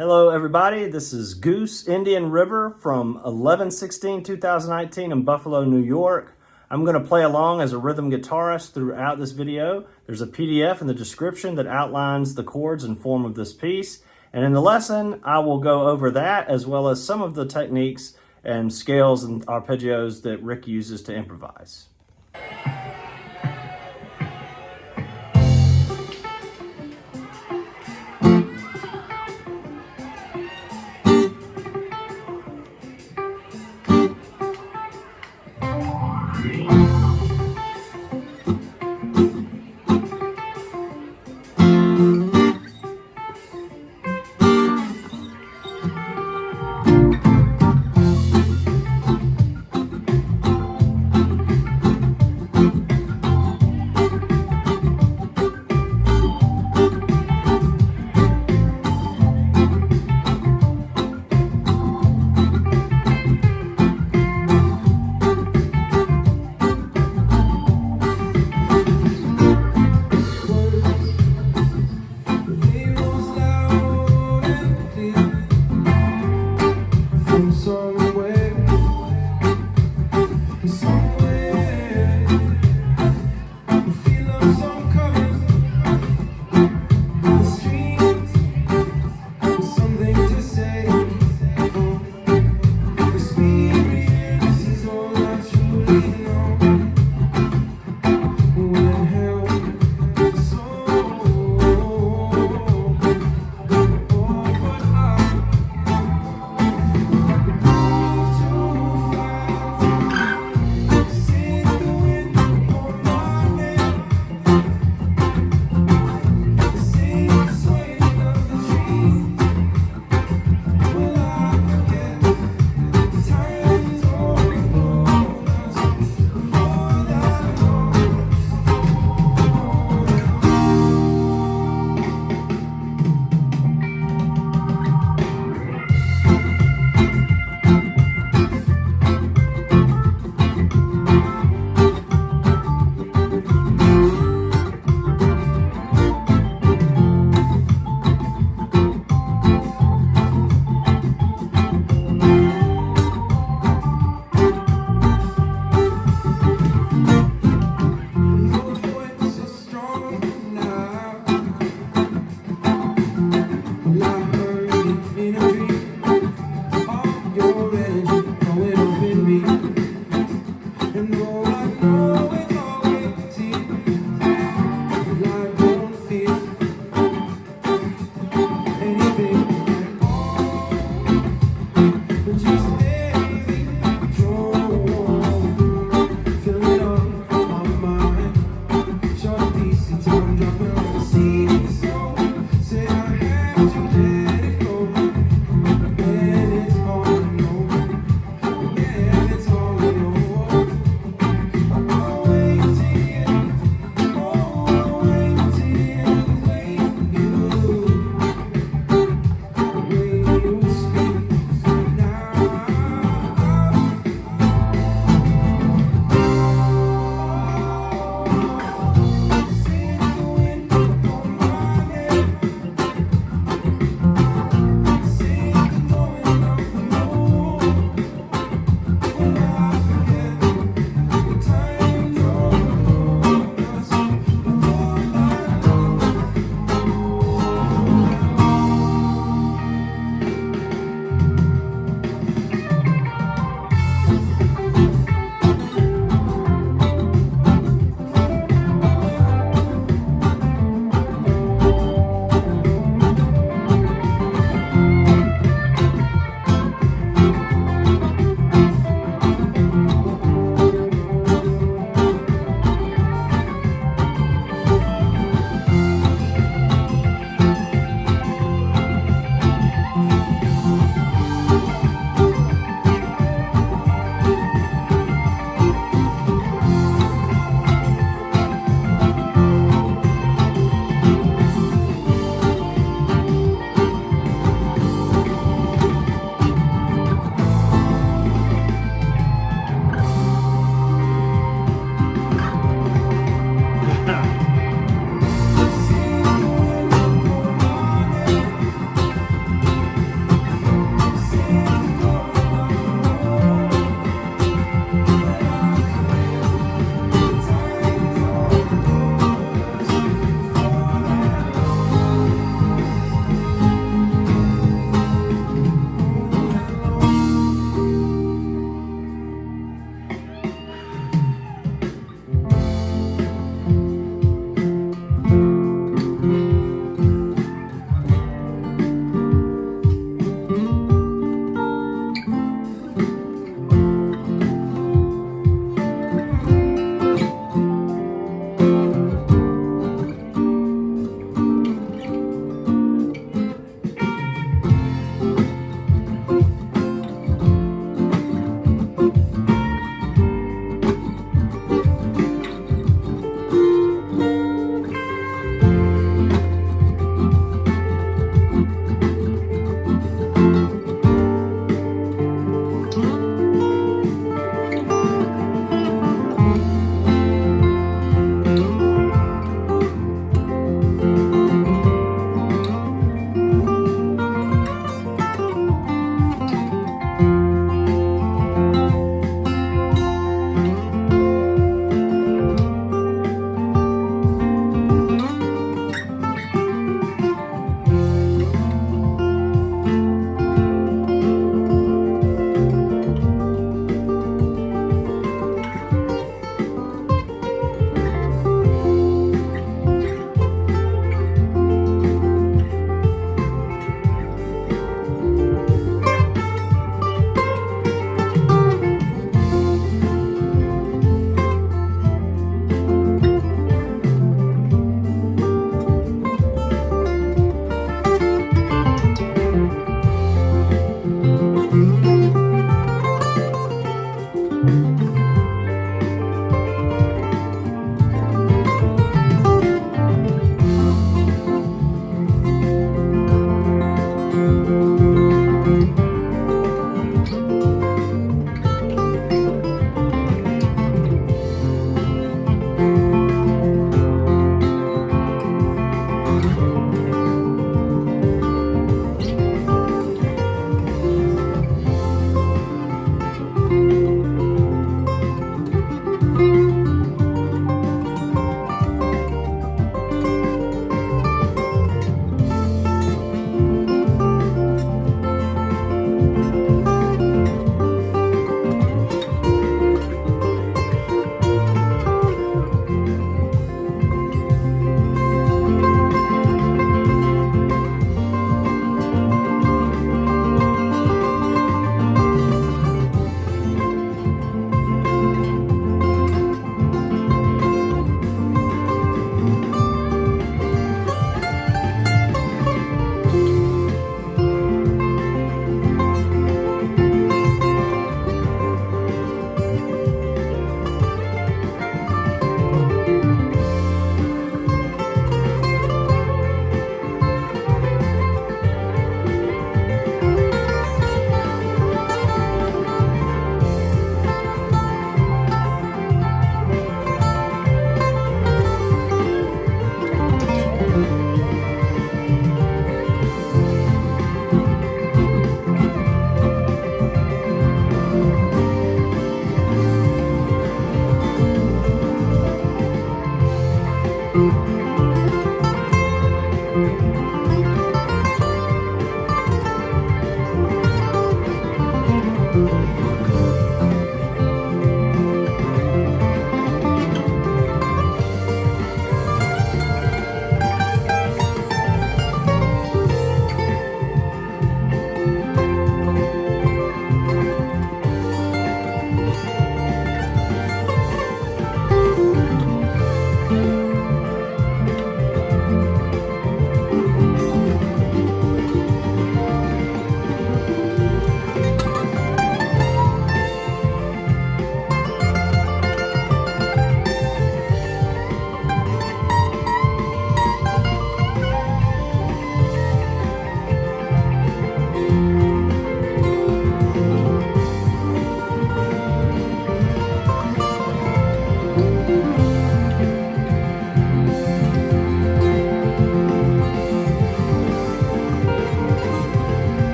Hello everybody, this is Goose Indian River from 11/16/2019 in Buffalo, New York. I'm going to play along as a rhythm guitarist throughout this video. There's a PDF in the description that outlines the chords and form of this piece. And in the lesson, I will go over that as well as some of the techniques and scales and arpeggios that Rick uses to improvise.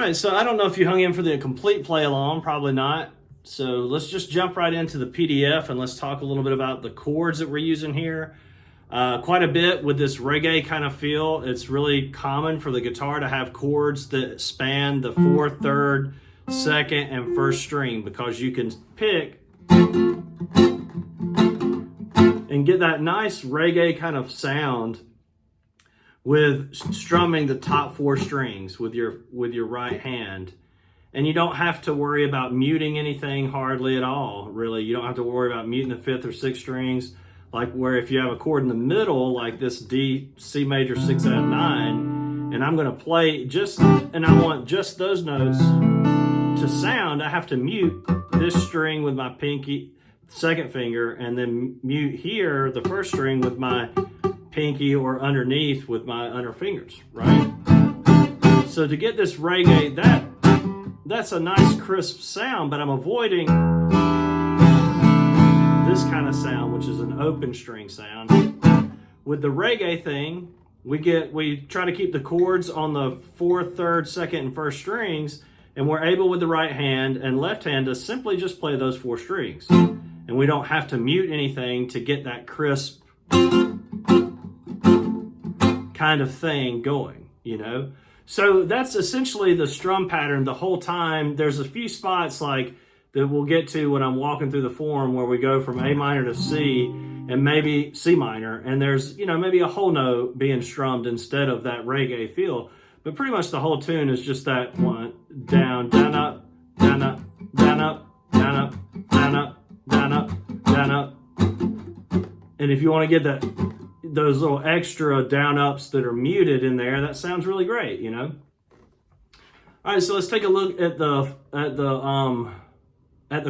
right, so I don't know if you hung in for the complete play along, probably not. So let's just jump right into the PDF and let's talk a little bit about the chords that we're using here. Quite a bit with this reggae kind of feel. It's really common for the guitar to have chords that span the 4th, 3rd, 2nd, and 1st string, because you can pick and get that nice reggae kind of sound with strumming the top 4 strings with your right hand. And you don't have to worry about muting anything hardly at all, really. You don't have to worry about muting the 5th or 6th strings, like where if you have a chord in the middle, like this D, C major 6 out of 9, and I'm gonna play and I want just those notes to sound, I have to mute this string with my pinky, 2nd finger, and then mute here, the 1st string, with my pinky, or underneath with my under fingers, right? So to get this reggae, that's a nice crisp sound, but I'm avoiding this kind of sound, which is an open string sound. With the reggae thing, we try to keep the chords on the 4th, 3rd, 2nd, and 1st strings, and we're able with the right hand and left hand to simply just play those 4 strings. And we don't have to mute anything to get that crisp kind of thing going, you know? So that's essentially the strum pattern the whole time. There's a few spots like that we'll get to when I'm walking through the form where we go from A minor to C and maybe C minor, and there's, you know, maybe a whole note being strummed instead of that reggae feel. But pretty much the whole tune is just that one, down, down, up, down, up, down, up, down, up, down, up, down, up, down, up. And if you want to get those little extra down ups that are muted in there, that sounds really great, you know. All right, so let's take a look at the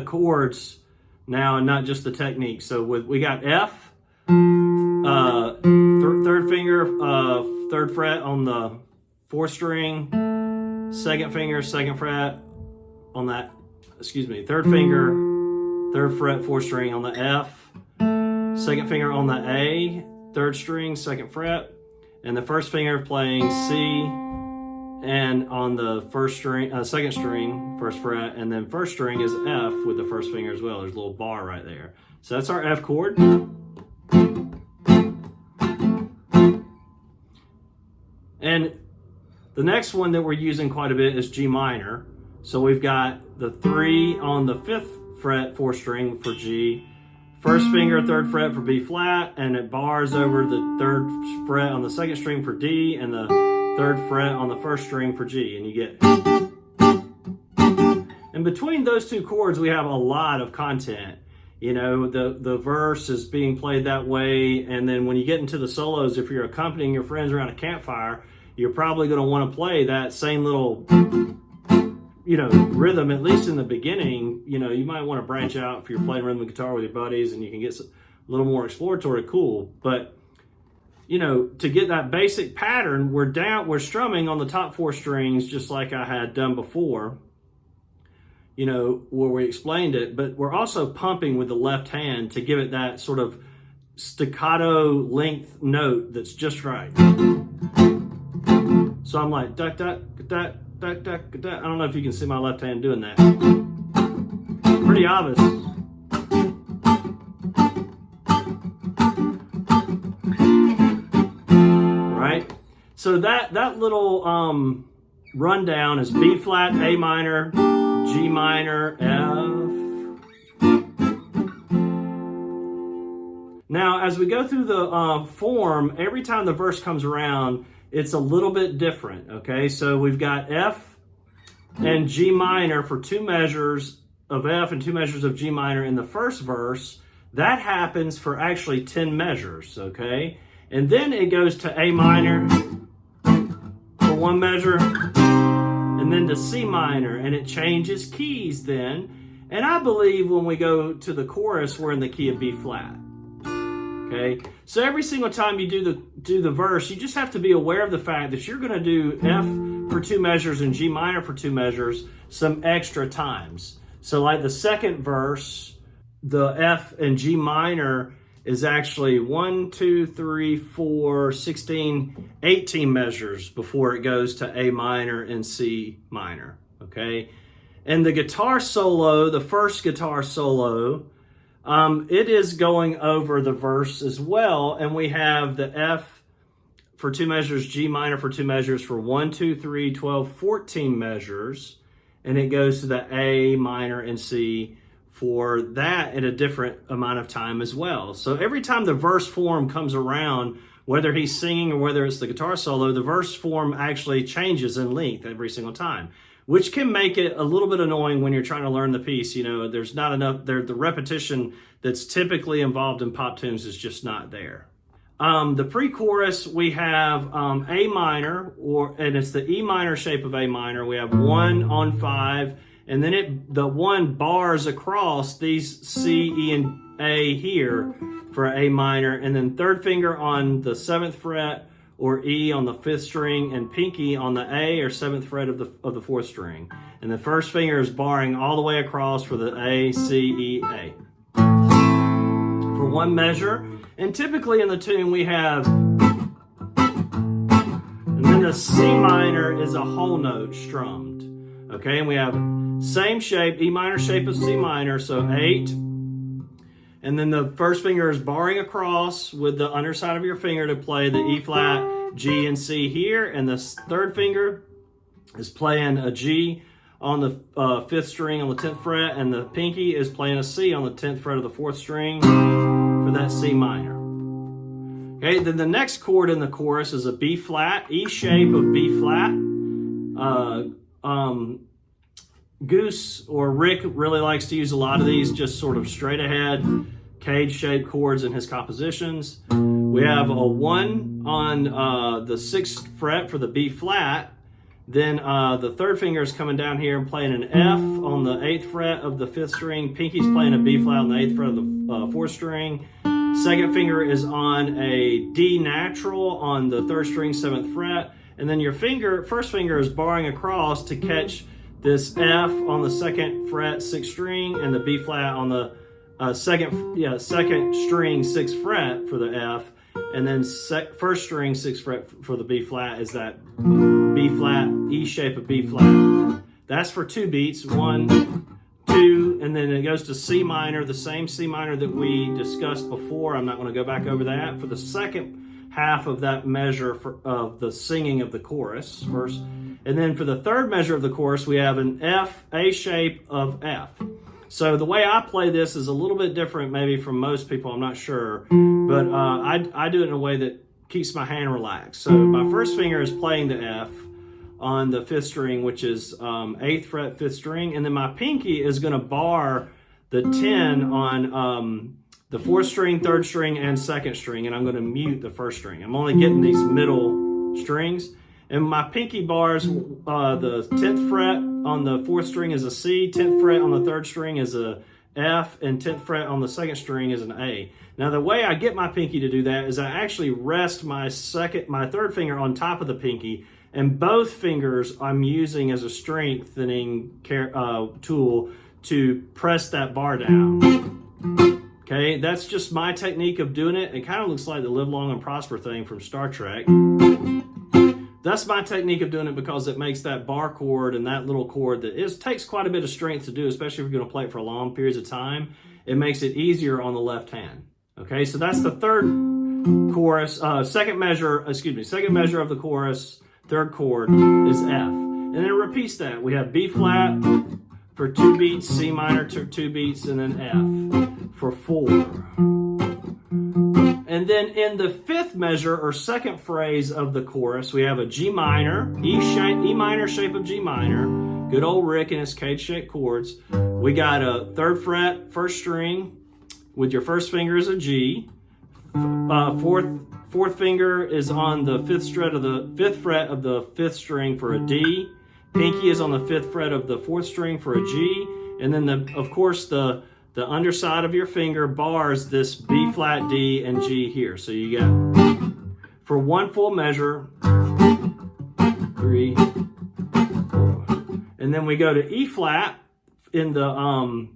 chords now, and not just the technique. So we got F, 3rd finger, 3rd fret on the 4th string, 2nd finger, 2nd fret on that, 3rd finger, 3rd fret, 4th string on the F, 2nd finger on the A, 3rd string, 2nd fret, and the 1st finger playing C, and on the 1st string, 2nd string, 1st fret, and then 1st string is F with the 1st finger as well. There's a little bar right there. So that's our F chord. And the next one that we're using quite a bit is G minor. So we've got the 3 on the 5th fret, 4th string for G, 1st finger, 3rd fret for B flat, and it bars over the 3rd fret on the 2nd string for D, and the 3rd fret on the 1st string for G, and you get. And between those 2 chords, we have a lot of content. You know, the verse is being played that way, and then when you get into the solos, if you're accompanying your friends around a campfire, you're probably going to want to play that same little, you know, rhythm, at least in the beginning. You know, you might want to branch out if you're playing rhythm guitar with your buddies, and you can get a little more exploratory, cool. But, you know, to get that basic pattern, we're strumming on the top 4 strings, just like I had done before, you know, where we explained it, but we're also pumping with the left hand to give it that sort of staccato length note that's just right. So I'm like, da, da, da, da, da, da. I don't know if you can see my left hand doing that. Pretty obvious. Right? So that little rundown is B flat, A minor, G minor, F. Now, as we go through the form, every time the verse comes around, it's a little bit different, okay? So we've got F and G minor for 2 measures of F and 2 measures of G minor in the first verse. That happens for actually 10 measures, okay? And then it goes to A minor for 1 measure, and then to C minor, and it changes keys then. And I believe when we go to the chorus, we're in the key of B flat. Okay, so every single time you do the verse, you just have to be aware of the fact that you're going to do F for 2 measures and G minor for 2 measures some extra times. So like the second verse, the F and G minor is actually 1, 2, 3, 4, 16, 18 measures before it goes to A minor and C minor, okay? And the guitar solo, the first guitar solo, it is going over the verse as well, and we have the F for 2 measures, G minor for 2 measures for 1, 2, 3, 12, 14 measures, and it goes to the A minor and C for that at a different amount of time as well. So every time the verse form comes around, whether he's singing or whether it's the guitar solo, the verse form actually changes in length every single time, which can make it a little bit annoying when you're trying to learn the piece. You know, there's not enough there. The repetition that's typically involved in pop tunes is just not there. The pre-chorus, we have A minor, and it's the E minor shape of A minor. We have 1 on 5, and then the 1 bars across these C, E, and A here for A minor, and then 3rd finger on the 7th fret or E on the 5th string, and pinky on the A or 7th fret of the 4th string. And the 1st finger is barring all the way across for the A, C, E, A. For 1 measure, and typically in the tune we have, and then the C minor is a whole note strummed. Okay, and we have same shape, E minor shape of C minor, so 8. And then the 1st finger is barring across with the underside of your finger to play the E flat, G, and C here. And the 3rd finger is playing a G on the 5th string on the 10th fret, and the pinky is playing a C on the 10th fret of the 4th string for that C minor. Okay, then the next chord in the chorus is a B flat, E shape of B flat. Goose or Rick really likes to use a lot of these just sort of straight ahead cage-shaped chords in his compositions. We have a 1 on the 6th fret for the B flat. Then the 3rd finger is coming down here and playing an F on the 8th fret of the 5th string. Pinky's playing a B flat on the 8th fret of the 4th string. 2nd finger is on a D natural on the 3rd string, 7th fret. And then your 1st finger is barring across to catch this F on the 2nd fret, 6th string, and the B flat on the 2nd string, 6th fret for the F, and then 1st string, 6th fret for the B flat is that B flat, E shape of B flat. That's for 2 beats, 1, 2, and then it goes to C minor, the same C minor that we discussed before. I'm not going to go back over that. For the second half of that measure of the singing of the chorus verse. And then for the 3rd measure of the chorus, we have an F, A shape of F. So the way I play this is a little bit different maybe from most people, I'm not sure. But I do it in a way that keeps my hand relaxed. So my 1st finger is playing the F on the 5th string, which is 8th fret, 5th string. And then my pinky is going to bar the 10 on the 4th string, 3rd string, and 2nd string. And I'm going to mute the 1st string. I'm only getting these middle strings. And my pinky bars, the 10th fret on the 4th string is a C, 10th fret on the 3rd string is a F, and 10th fret on the 2nd string is an A. Now the way I get my pinky to do that is I actually rest my 3rd finger on top of the pinky, and both fingers I'm using as a strengthening tool to press that bar down. Okay, that's just my technique of doing it. It kind of looks like the Live Long and Prosper thing from Star Trek. That's my technique of doing it because it makes that bar chord and that little chord that takes quite a bit of strength to do, especially if you're going to play it for long periods of time. It makes it easier on the left hand. Okay, so that's the 3rd chorus, second measure of the chorus, 3rd chord is F. And then it repeats that. We have B flat for 2 beats, C minor 2 beats, and then F for 4. And then in the 5th measure or 2nd phrase of the chorus, we have a G minor, E minor shape of G minor, good old Rick and his cage-shaped chords. We got a 3rd fret, 1st string, with your 1st finger is a G. 4th finger is on the 5th fret of the 5th string for a D. Pinky is on the 5th fret of the 4th string for a G. And then, of course, the underside of your finger bars this B flat, D, and G here. So you got, for 1 full measure, 3, 4. And then we go to E flat in the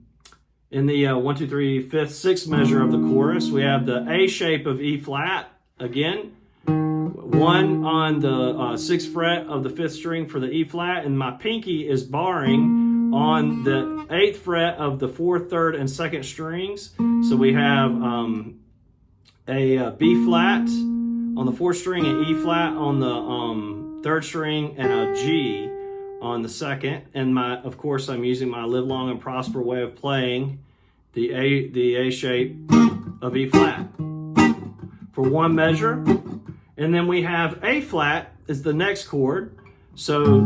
in the 1, 2, 3, 5th, 6th measure of the chorus. We have the A shape of E flat, again, 1 on the 6th fret of the 5th string for the E flat, and my pinky is barring on the 8th fret of the 4th, 3rd, and 2nd strings. So we have a B flat on the 4th string, an E flat on the 3rd string, and a G on the 2nd. And of course, I'm using my live long and prosper way of playing the A shape of E flat for one measure. And then we have A flat is the next chord. So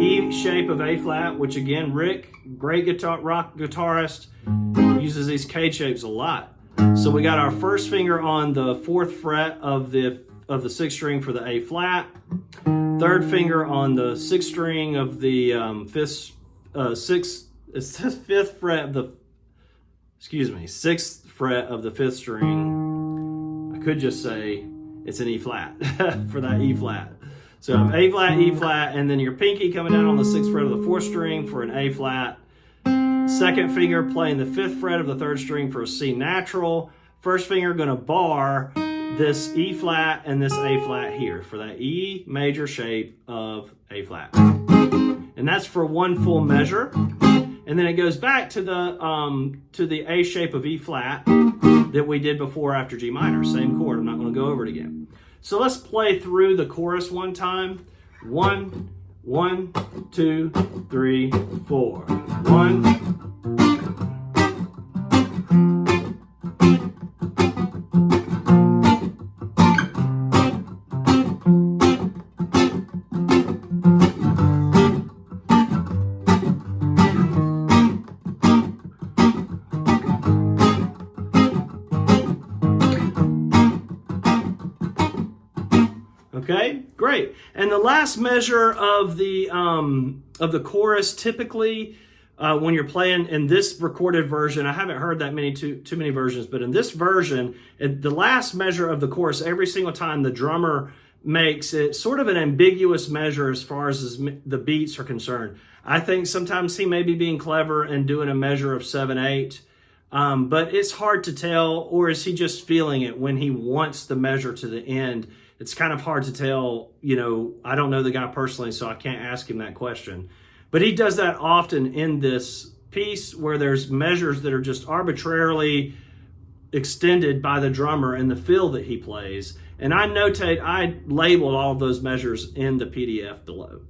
E shape of A flat, which again, Rick, great rock guitarist, uses these K shapes a lot. So we got our first finger on the 4th fret of the 6th string for the A flat, 3rd finger on the 6th string of the 5th fret of the 6th fret of the 5th string. I could just say it's an E flat for that E flat. So I have A flat, E flat, and then your pinky coming down on the 6th fret of the 4th string for an A flat. 2nd finger playing the 5th fret of the 3rd string for a C natural. 1st finger gonna bar this E flat and this A flat here for that E major shape of A flat. And that's for one full measure. And then it goes back to the A shape of E flat that we did before after G minor, same chord. I'm not gonna go over it again. So let's play through the chorus one time. 1, 1, 2, 3, 4. 1. Okay, great. And the last measure of the chorus, typically when you're playing in this recorded version, I haven't heard that too many versions, but in this version, the last measure of the chorus, every single time the drummer makes it sort of an ambiguous measure as far as the beats are concerned. I think sometimes he may be being clever and doing a measure of 7/8, but it's hard to tell, or is he just feeling it when he wants the measure to the end? It's kind of hard to tell, I don't know the guy personally, so I can't ask him that question. But he does that often in this piece where there's measures that are just arbitrarily extended by the drummer and the feel that he plays. And I labeled all of those measures in the PDF below.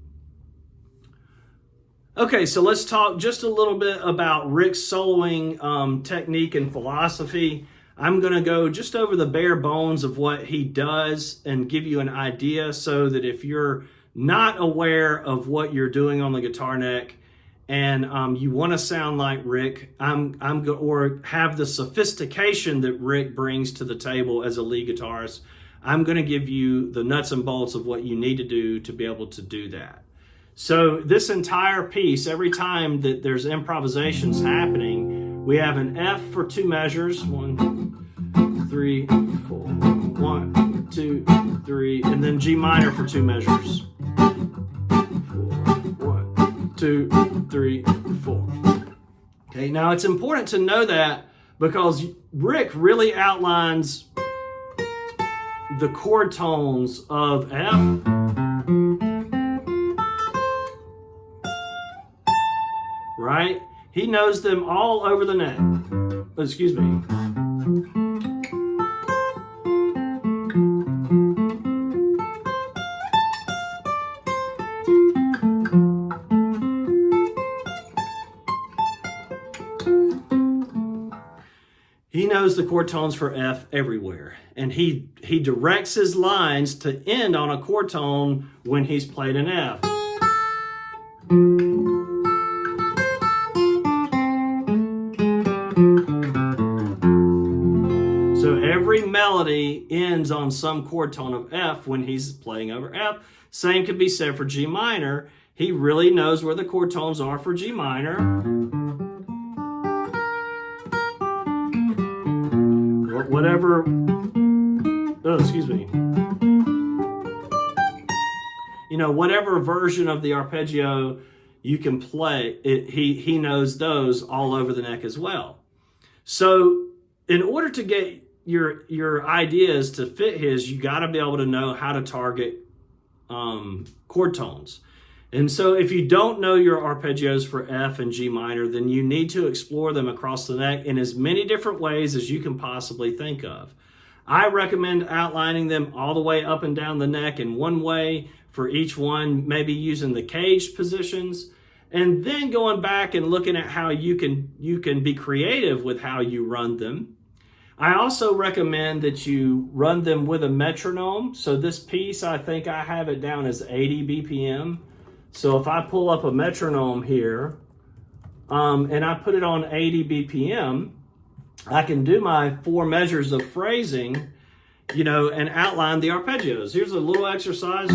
Okay, so let's talk just a little bit about Rick's soloing technique and philosophy. I'm going to go just over the bare bones of what he does and give you an idea so that if you're not aware of what you're doing on the guitar neck and you want to sound like Rick, or have the sophistication that Rick brings to the table as a lead guitarist, I'm going to give you the nuts and bolts of what you need to do to be able to do that. So this entire piece, every time that there's improvisations happening, we have an F for 2 measures, 1, 3, 4, 1, 2, 3, and then G minor for 2 measures. 4, 1, 2, 3, 4. Okay, now it's important to know that because Rick really outlines the chord tones of F, right? He knows them all over the neck. Excuse me. He knows the chord tones for F everywhere. And he directs his lines to end on a chord tone when he's played an F. So every melody ends on some chord tone of F when he's playing over F. Same could be said for G minor. He really knows where the chord tones are for G minor. Whatever, whatever version of the arpeggio you can play it. He knows those all over the neck as well. So in order to get your ideas to fit his, you got to be able to know how to target chord tones. And so if you don't know your arpeggios for F and G minor, then you need to explore them across the neck in as many different ways as you can possibly think of. I recommend outlining them all the way up and down the neck in one way for each one, maybe using the caged positions, and then going back and looking at how you can be creative with how you run them. I also recommend that you run them with a metronome. So this piece, I think I have it down as 80 BPM. So if I pull up a metronome here and I put it on 80 BPM, I can do my 4 measures of phrasing, and outline the arpeggios. Here's a little exercise.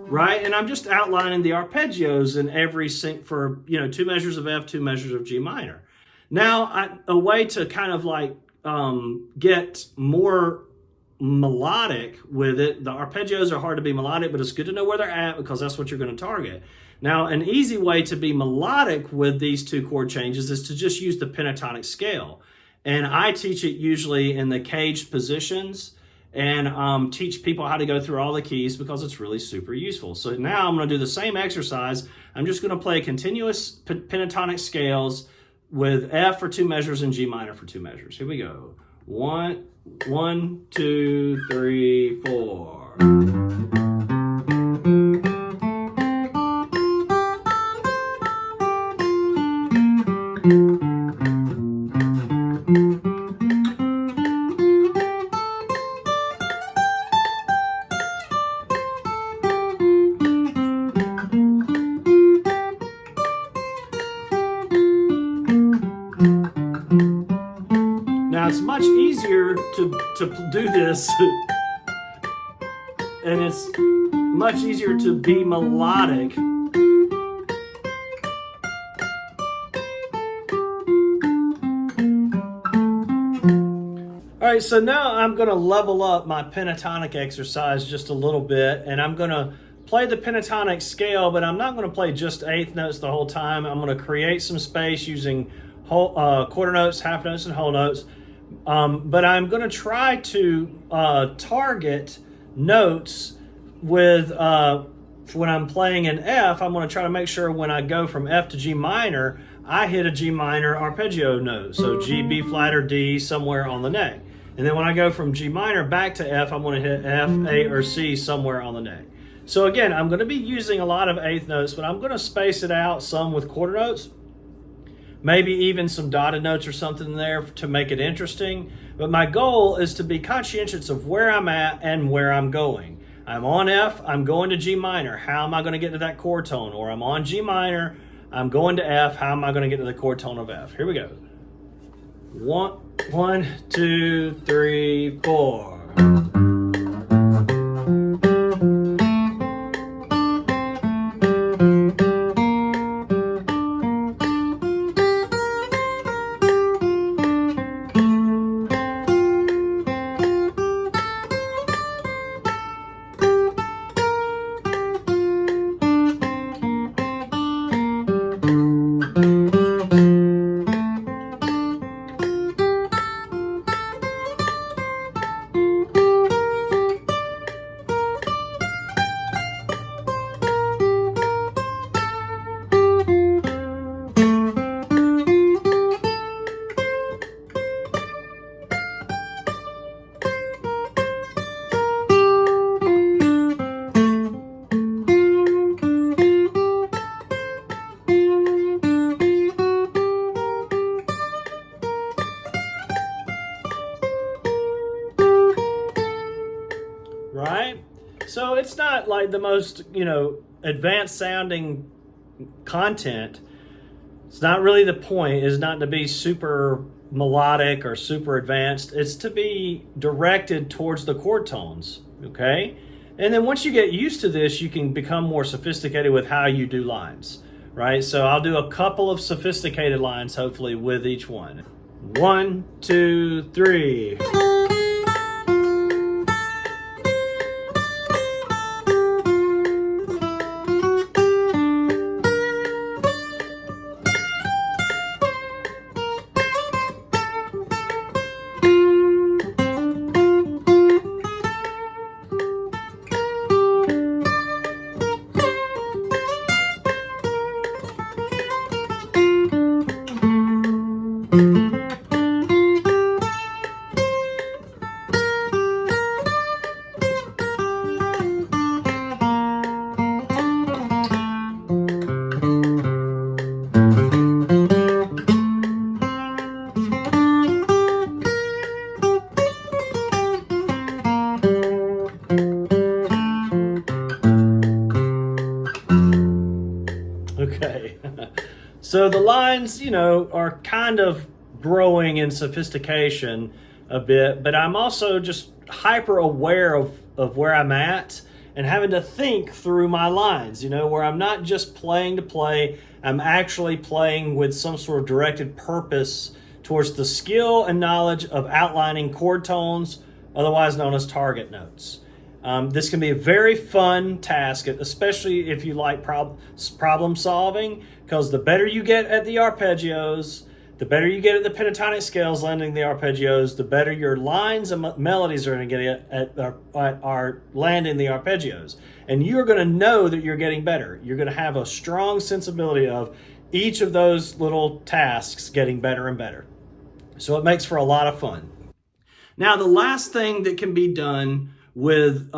Right, and I'm just outlining the arpeggios in every sync for 2 measures of F, 2 measures of G minor. Now, a way to kind of like get more melodic with it. The arpeggios are hard to be melodic, but it's good to know where they're at because that's what you're going to target. Now, an easy way to be melodic with these 2 chord changes is to just use the pentatonic scale, and I teach it usually in the caged positions. And teach people how to go through all the keys because it's really super useful. So now I'm going to do the same exercise. I'm just going to play continuous pentatonic scales with F for 2 measures and G minor for 2 measures. Here we go. 1, 2, 3, 4. Now it's much easier to do this, and it's much easier to be melodic. All right, so now I'm going to level up my pentatonic exercise just a little bit, and I'm going to play the pentatonic scale, but I'm not going to play just 8th notes the whole time. I'm going to create some space using quarter notes, half notes, and whole notes. But I'm going to try to target notes with, when I'm playing in F, I'm going to try to make sure when I go from F to G minor, I hit a G minor arpeggio note. So G, B flat, or D somewhere on the neck. And then when I go from G minor back to F, I'm going to hit F, A, or C somewhere on the neck. So again, I'm going to be using a lot of 8th notes, but I'm going to space it out some with quarter notes. Maybe even some dotted notes or something there to make it interesting. But my goal is to be conscientious of where I'm at and where I'm going. I'm on F, I'm going to G minor. How am I going to get to that chord tone? Or I'm on G minor, I'm going to F. How am I going to get to the chord tone of F? Here we go. 1, 2, 3, 4. Right? So it's not like the most, advanced sounding content, It's not really the point, is not to be super melodic or super advanced. It's to be directed towards the chord tones, okay? And then once you get used to this, you can become more sophisticated with how you do lines, right? So I'll do a couple of sophisticated lines, hopefully, with each one. 1, 2, 3. Okay, so the lines, you know, are kind of growing in sophistication a bit, but I'm also just hyper aware of where I'm at and having to think through my lines, you know, where I'm not just playing to play, I'm actually playing with some sort of directed purpose towards the skill and knowledge of outlining chord tones, otherwise known as target notes. This can be a very fun task, especially if you like problem solving, because the better you get at the arpeggios, the better you get at the pentatonic scales landing the arpeggios, the better your lines and melodies are going to get at landing the arpeggios. And you're going to know that you're getting better. You're going to have a strong sensibility of each of those little tasks getting better and better. So it makes for a lot of fun. Now, the last thing that can be done with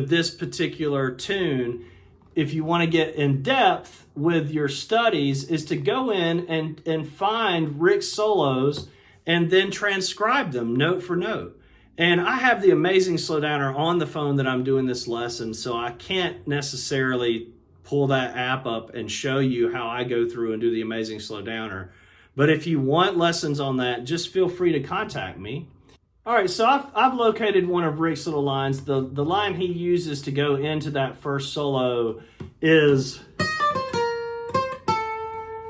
this particular tune, if you want to get in depth with your studies, is to go in and find Rick's solos and then transcribe them note for note. And I have the Amazing Slowdowner on the phone that I'm doing this lesson, so I can't necessarily pull that app up and show you how I go through and do the Amazing Slowdowner. But if you want lessons on that, just feel free to contact me. All right, so I've located one of Rick's little lines. The line he uses to go into that first solo is,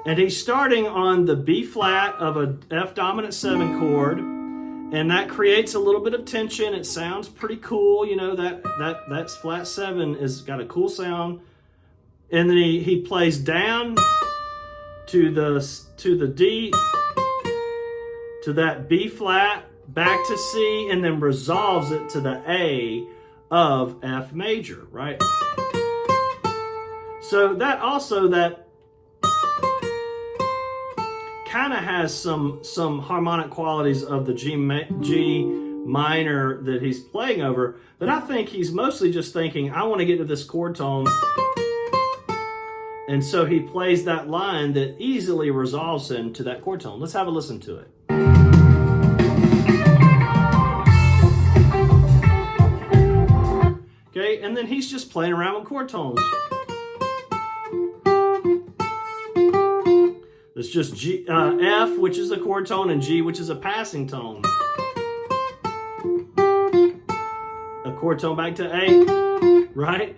and he's starting on the B flat of a F dominant 7 chord, and that creates a little bit of tension. It sounds pretty cool, you know, that's flat 7 is got a cool sound. And then he plays down to the D, to that B flat, back to C, and then resolves it to the A of F major, right? So that also, that kind of has some harmonic qualities of the G minor that he's playing over, but I think he's mostly just thinking, I want to get to this chord tone. And so he plays that line that easily resolves into that chord tone. Let's have a listen to it. Okay, and then he's just playing around with chord tones. It's just G, F, which is a chord tone, and G, which is a passing tone. A chord tone back to A, right?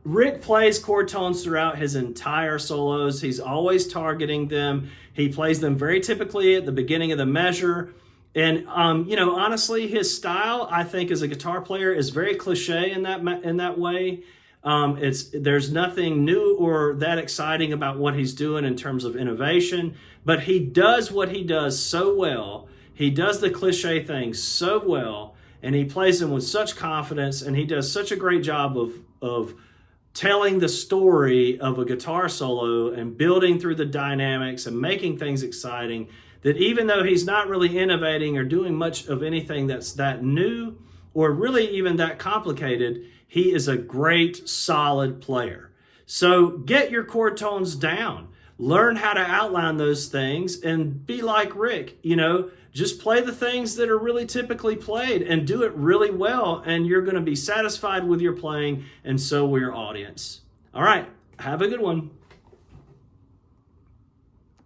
Rick plays chord tones throughout his entire solos. He's always targeting them. He plays them very typically at the beginning of the measure. And, you know, honestly, his style, I think, as a guitar player is very cliche in that way. There's nothing new or that exciting about what he's doing in terms of innovation, but he does what he does so well. He does the cliche things so well, and he plays them with such confidence, and he does such a great job of telling the story of a guitar solo and building through the dynamics and making things exciting, that even though he's not really innovating or doing much of anything that's that new or really even that complicated, he is a great, solid player. So get your chord tones down. Learn how to outline those things and be like Rick. You know, just play the things that are really typically played and do it really well, and you're going to be satisfied with your playing, and so will your audience. All right, have a good one.